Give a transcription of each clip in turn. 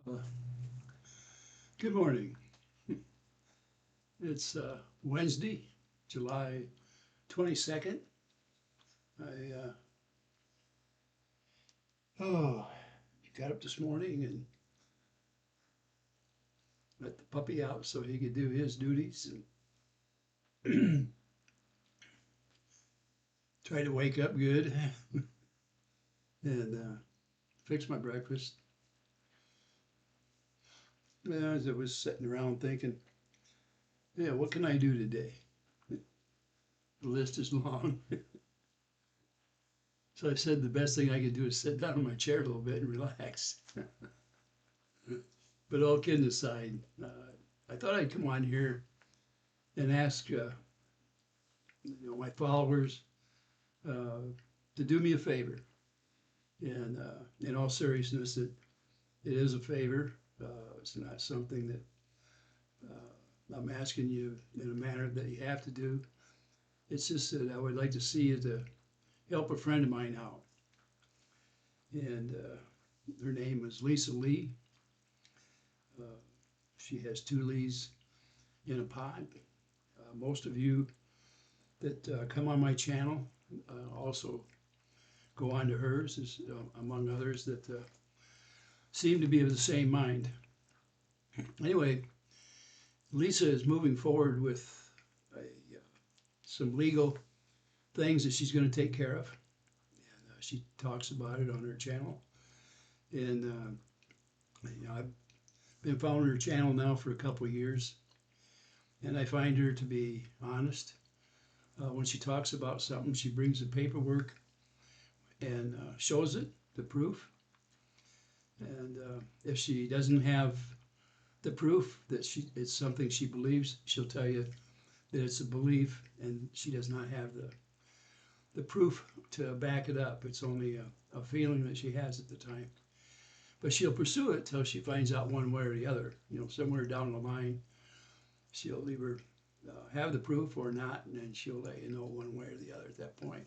Uh, Good morning. It's Wednesday, July 22nd. I oh, got up this morning and let the puppy out so he could do his duties and try to wake up good and fix my breakfast. As I was sitting around thinking, yeah, what can I do today? The list is long. So I said the best thing I could do is sit down in my chair a little bit and relax. But all kidding aside, I thought I'd come on here and ask my followers uh, to do me a favor. And in all seriousness, it is a favor. It's not something that I'm asking you in a manner that you have to do. It's just that I would like to see you to help a friend of mine out. And her name is Lisa Lee. Uh, she has two Lees in a pod. Most of you that come on my channel also go on to hers, as, among others that seem to be of the same mind. Anyway, Lisa is moving forward with some legal things that she's going to take care of. And she talks about it on her channel. And I've been following her channel now for a couple of years, and I find her to be honest. When she talks about something, she brings the paperwork and shows it, the proof. And if she doesn't have the proof that it's something she believes, she'll tell you that it's a belief and she does not have the proof to back it up. It's only a feeling that she has at the time. But she'll pursue it till she finds out one way or the other. Somewhere down the line, she'll either have the proof or not, and then she'll let you know one way or the other at that point.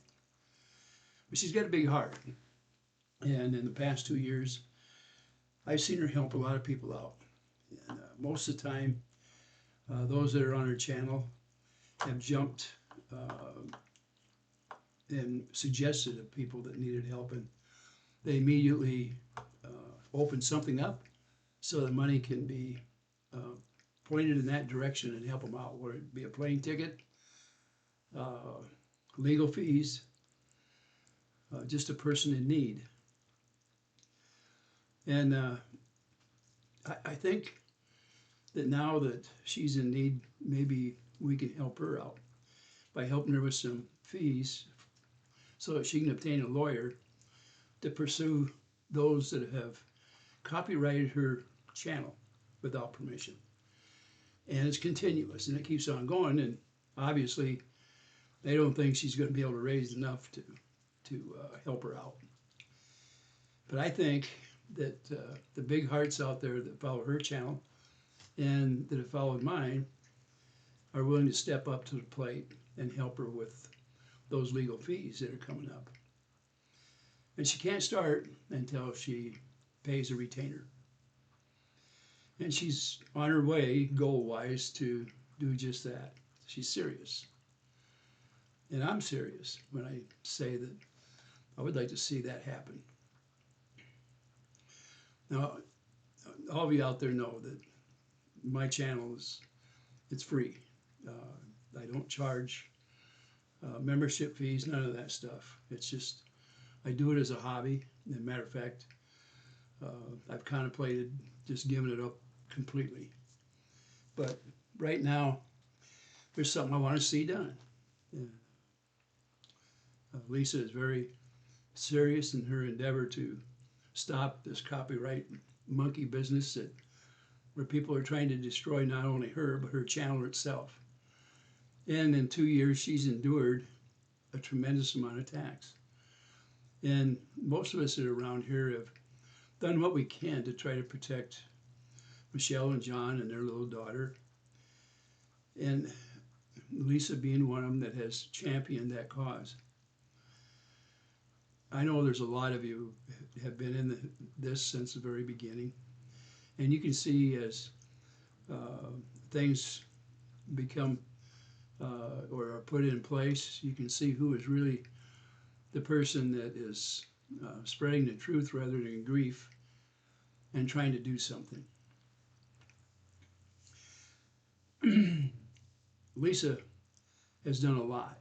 But she's got a big heart. And in the past 2 years, I've seen her help a lot of people out. And most of the time, those that are on her channel have jumped and suggested of people that needed help, and they immediately open something up so the money can be pointed in that direction and help them out, whether it be a plane ticket, uh, legal fees, just a person in need. And I think that now that she's in need, maybe we can help her out by helping her with some fees so that she can obtain a lawyer to pursue those that have copyrighted her channel without permission. And it's continuous and it keeps on going. And obviously, they don't think she's going to be able to raise enough to help her out. But I think that the big hearts out there that follow her channel and that have followed mine are willing to step up to the plate and help her with those legal fees that are coming up. And she can't start until she pays a retainer. And she's on her way, goal-wise, to do just that. She's serious. And I'm serious when I say that I would like to see that happen. Now, all of you out there know that my channel it's free. I don't charge membership fees, none of that stuff. It's just, I do it as a hobby. As a matter of fact, I've contemplated just giving it up completely. But right now, there's something I want to see done. Lisa is very serious in her endeavor to stop this copyright monkey business where people are trying to destroy not only her, but her channel itself. And in 2 years, she's endured a tremendous amount of attacks. And most of us that are around here have done what we can to try to protect Michelle and John and their little daughter. And Lisa being one of them that has championed that cause. I know there's a lot of you have been in this since the very beginning. And you can see as uh, things become or are put in place, you can see who is really the person that is spreading the truth rather than grief and trying to do something. Lisa has done a lot,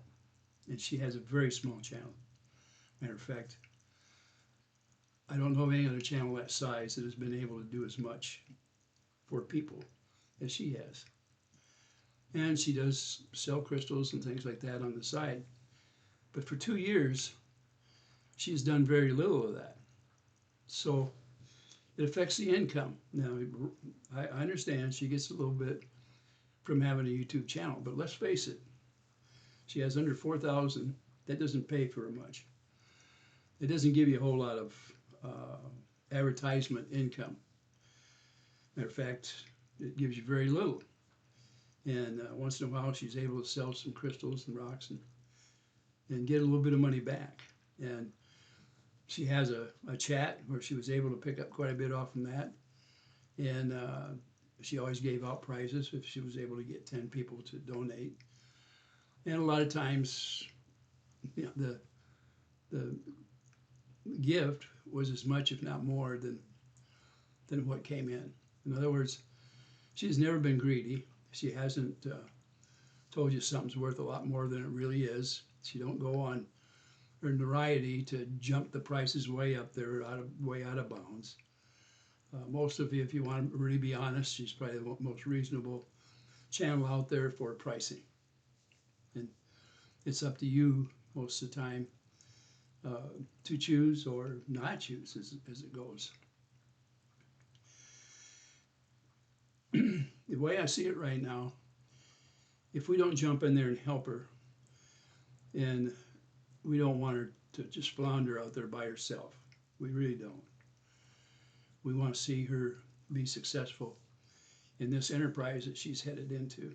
and she has a very small channel. Matter of fact, I don't know of any other channel that size that has been able to do as much for people as she has. And she does sell crystals and things like that on the side. But for 2 years, she's done very little of that. So it affects the income. Now, I understand she gets a little bit from having a YouTube channel, but let's face it, she has under 4,000. That doesn't pay for her much. It doesn't give you a whole lot of advertisement income. Matter of fact, it gives you very little. And once in a while, she's able to sell some crystals and rocks and get a little bit of money back. And she has a chat where she was able to pick up quite a bit off from that. And she always gave out prizes if she was able to get 10 people to donate. And a lot of times, you know, the gift was as much, if not more, than what came in. In other words, she's never been greedy. She hasn't told you something's worth a lot more than it really is. She don't go on her notoriety to jump the prices way up there, way out of bounds. Most of you, if you want to really be honest, she's probably the most reasonable channel out there for pricing. And it's up to you most of the time to choose or not choose as it goes. The way I see it right now, if we don't jump in there and help her, and we don't want her to just flounder out there by herself. We really don't. We want to see her be successful in this enterprise that she's headed into.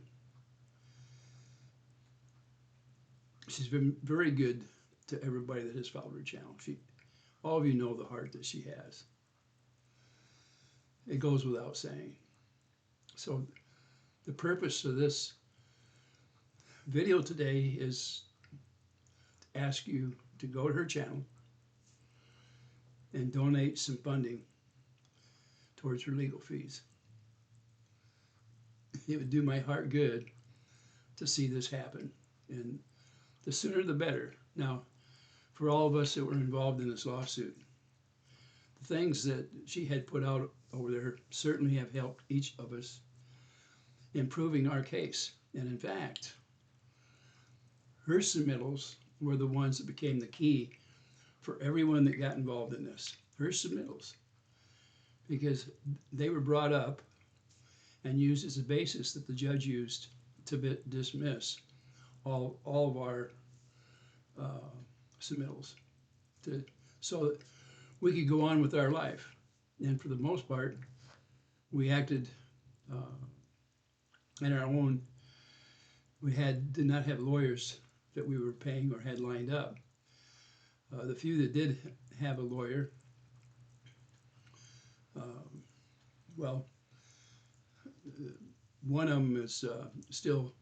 She's been very good to everybody that has followed her channel. All of you know the heart that she has. It goes without saying. So the purpose of this video today is to ask you to go to her channel and donate some funding towards her legal fees. It would do my heart good to see this happen, and the sooner the better. Now, for all of us that were involved in this lawsuit, the things that she had put out over there certainly have helped each of us in proving our case. And in fact, her submittals were the ones that became the key for everyone that got involved in this. Her submittals. Because they were brought up and used as a basis that the judge used to dismiss all of our submittals, so that we could go on with our life. And for the most part, we acted on our own. We did not have lawyers that we were paying or had lined up. The few that did have a lawyer, well, one of them is still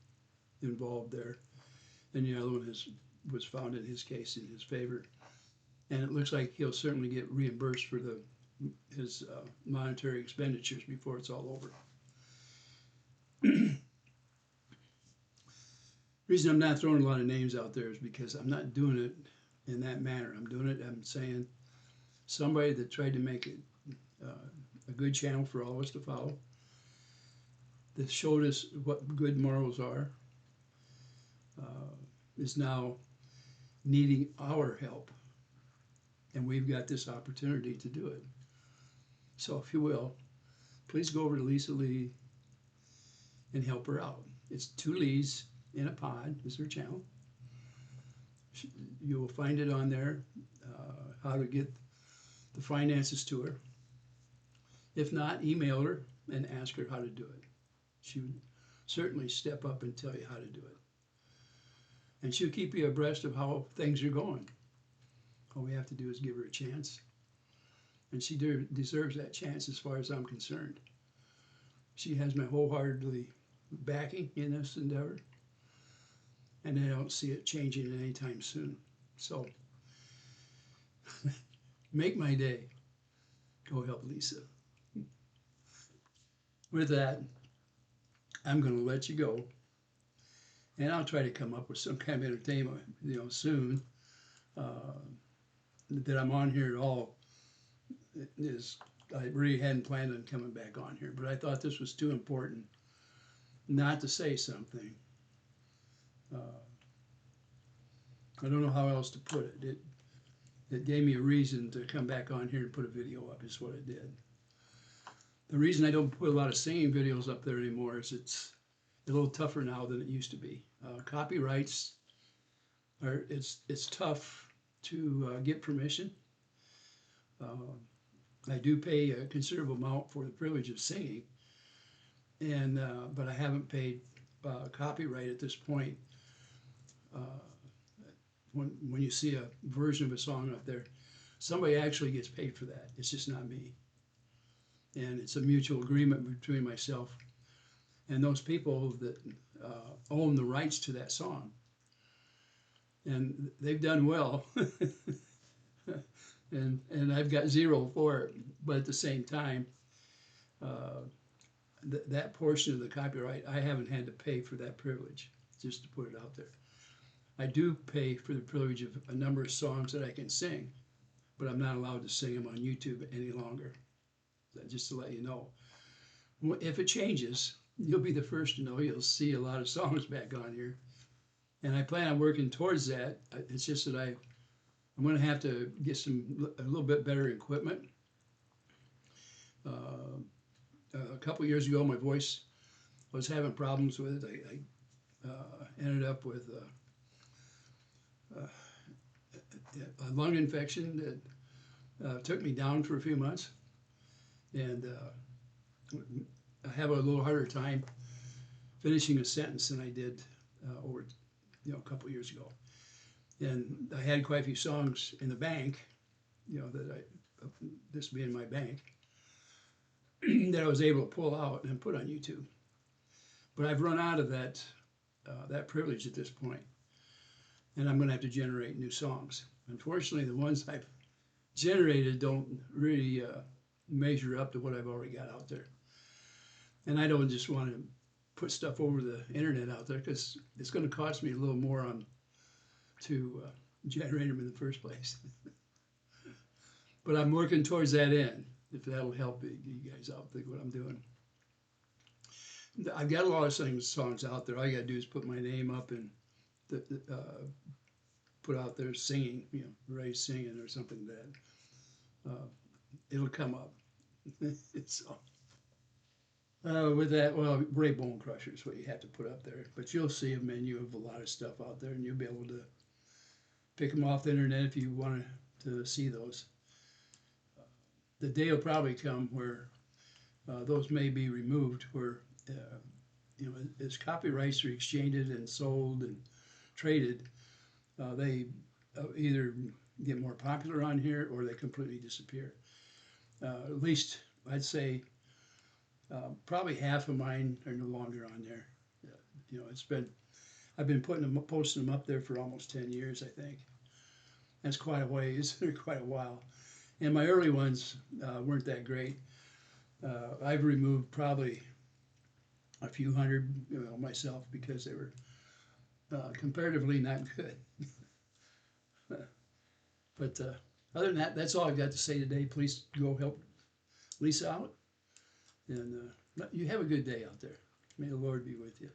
involved there, and the other one was found in his case in his favor. And it looks like he'll certainly get reimbursed for his monetary expenditures before it's all over. The reason I'm not throwing a lot of names out there is because I'm not doing it in that manner. I'm saying somebody that tried to make it a good channel for all of us to follow, that showed us what good morals are, is now needing our help. And we've got this opportunity to do it. So if you will, please go over to Lisa Lee and help her out. It's 2 Lees in a Pod is her channel. You will find it on there, how to get the finances to her. If not, email her and ask her how to do it. She would certainly step up and tell you how to do it. And she'll keep you abreast of how things are going. All we have to do is give her a chance and she deserves that chance as far as I'm concerned. She has my wholeheartedly backing in this endeavor, and I don't see it changing anytime soon. So make my day. Go help Lisa. With that, I'm going to let you go, and I'll try to come up with some kind of entertainment, soon. That I'm on here at all is I really hadn't planned on coming back on here, but I thought this was too important not to say something. I don't know how else to put it. It gave me a reason to come back on here and put a video up, is what it did. The reason I don't put a lot of singing videos up there anymore is it's a little tougher now than it used to be. Copyrights it's tough to get permission. I do pay a considerable amount for the privilege of singing, and but I haven't paid copyright at this point. When you see a version of a song up there, somebody actually gets paid for that. It's just not me. And it's a mutual agreement between myself and those people that own the rights to that song. And they've done well. and I've got zero for it. But at the same time, that portion of the copyright, I haven't had to pay for that privilege, just to put it out there. I do pay for the privilege of a number of songs that I can sing, but I'm not allowed to sing them on YouTube any longer. Just to let you know. If it changes, you'll be the first to know. You'll see a lot of songs back on here. And I plan on working towards that. It's just that I'm going to have to get a little bit better equipment. A couple years ago, my voice was having problems with it. I ended up with a lung infection that took me down for a few months. And I have a little harder time finishing a sentence than I did over, a couple years ago. And I had quite a few songs in the bank, this being my bank, that I was able to pull out and put on YouTube. But I've run out of that privilege at this point, and I'm going to have to generate new songs. Unfortunately, the ones I've generated don't really measure up to what I've already got out there. And I don't just want to put stuff over the internet out there, because it's going to cost me a little more to generate them in the first place. But I'm working towards that end, if that'll help you guys out think what I'm doing. I've got a lot of songs out there. All you got to do is put my name up and put out there singing, Ray singing or something like that. It'll come up. So, with that, well, Ray Bone Crusher is what you have to put up there. But you'll see a menu of a lot of stuff out there, and you'll be able to pick them off the internet if you want to see those. The day will probably come where those may be removed, where as copyrights are exchanged and sold and traded, they either get more popular on here or they completely disappear. At least I'd say probably half of mine are no longer on there. I've been posting them up there for almost 10 years, I think. That's quite a ways, quite a while. And my early ones weren't that great. I've removed probably a few hundred myself, because they were comparatively not good. But other than that, that's all I've got to say today. Please go help Lisa out. And you have a good day out there. May the Lord be with you.